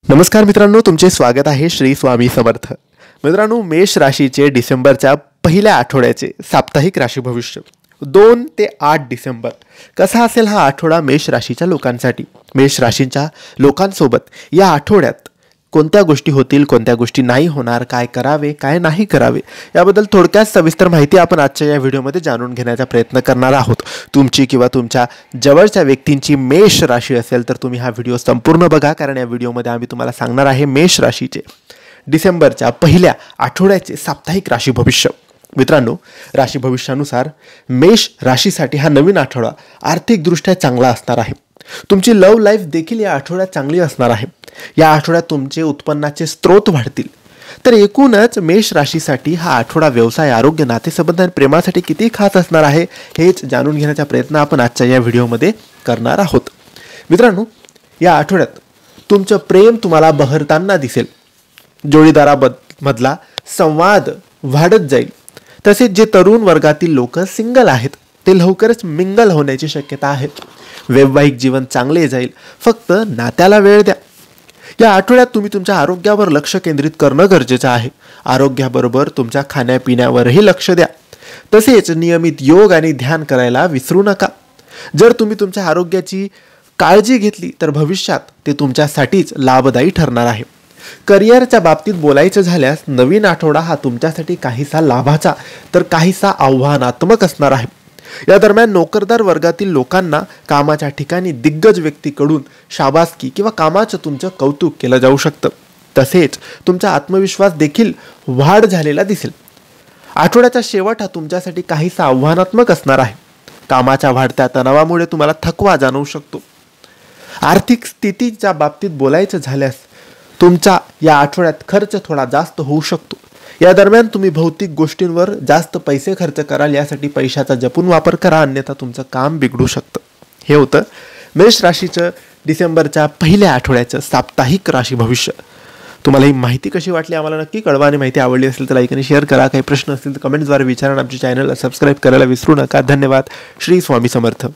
नमस्कार मित्रांनो, तुमचे स्वागत आहे श्री स्वामी समर्थ. मित्रांनो, मेष राशीचे डिसेंबरच्या पहिल्या आठवड्याचे साप्ताहिक राशी भविष्य 2 ते 8 डिसेंबर कसा असेल हा आठवडा मेष राशीच्या लोकांसाठी. मेष राशीच्या लोकांसोबत या आठवड्यात कोणत्या गोष्टी होतील, कोणत्या गोष्टी नाही होणार, काय करावे काय नाही करावे याबद्दल थोडक्यात सविस्तर माहिती आपण आजच्या या व्हिडिओमध्ये जाणून घेण्याचा प्रयत्न करणार आहोत. तुमची किंवा तुमच्या जवळच्या व्यक्तींची मेष राशी असेल तर तुम्ही हा व्हिडिओ संपूर्ण बघा, कारण या व्हिडिओमध्ये आम्ही तुम्हाला सांगणार आहे मेष राशीचे डिसेंबरच्या पहिल्या आठवड्याचे साप्ताहिक राशी भविष्य. मित्रांनो, राशी भविष्यानुसार मेष राशीसाठी हा नवीन आठवडा आर्थिकदृष्ट्या चांगला असणार आहे. तुमची लव्ह लाईफ देखील या आठवड्यात चांगली असणार आहे. या आठवड्यात तुमचे उत्पन्नाचे स्रोत वाढतील. तर एकूणच मेष राशीसाठी हा आठवडा व्यवसाय, आरोग्य, नातेसंबंध आणि प्रेमासाठी किती खास असणार आहे हेच जाणून घेण्याचा प्रयत्न आपण आजच्या या व्हिडिओमध्ये करणार आहोत. मित्रांनो, या आठवड्यात तुमचं प्रेम तुम्हाला बहरताना दिसेल. जोडीदारामधला संवाद वाढत जाईल. तसेच जे तरुण वर्गातील लोक सिंगल आहेत ते लवकरच मिंगल होण्याची शक्यता आहे. वैवाहिक जीवन चांगले जाईल. फक्त नात्याला वेळ द्या. या आठवड्यात तुम्ही तुमच्या आरोग्यावर लक्ष केंद्रित करणं गरजेचं आहे. आरोग्याबरोबर तुमच्या खाण्यापिण्यावरही लक्ष द्या. तसेच नियमित योग आणि ध्यान करायला विसरू नका. जर तुम्ही तुमच्या आरोग्याची काळजी घेतली तर भविष्यात ते तुमच्यासाठीच लाभदायी ठरणार आहे. करिअरच्या बाबतीत बोलायचं झाल्यास नवीन आठवडा हा तुमच्यासाठी काहीसा लाभाचा तर काहीसा आव्हानात्मक असणार आहे. या दरम्यान नोकरदार वर्गातील लोकांना कामाच्या ठिकाणी दिग्गज व्यक्तीकडून शाबासकी किंवा कामाचं तुमचं कौतुक केलं जाऊ शकतं. तसेच तुमचा आत्मविश्वास देखील वाढ झालेला दिसेल. आठवड्याचा शेवट हा तुमच्यासाठी काहीसा आव्हानात्मक असणार आहे. कामाच्या वाढत्या तणावामुळे तुम्हाला थकवा जाणवू शकतो. आर्थिक स्थितीच्या बाबतीत बोलायचं झाल्यास तुमचा या आठवड्यात खर्च थोडा जास्त होऊ शकतो. या दरम्यान तुम्ही भौतिक गोष्टींवर जास्त पैसे खर्च कराल. यासाठी पैशाचा जपून वापर करा, अन्यथा तुमचं काम बिघडू शकतं. हे होतं मेष राशीचं डिसेंबरच्या पहिल्या आठवड्याचं साप्ताहिक राशी भविष्य. तुम्हाला ही माहिती कशी वाटली आम्हाला नक्की कळवा, आणि माहिती आवडली असेल तर लाईक आणि शेअर करा. काही प्रश्न असतील तर कमेंट्सद्वारे विचारा. आमच्या चॅनलला सबस्क्राईब करायला विसरू नका. धन्यवाद. श्री स्वामी समर्थ.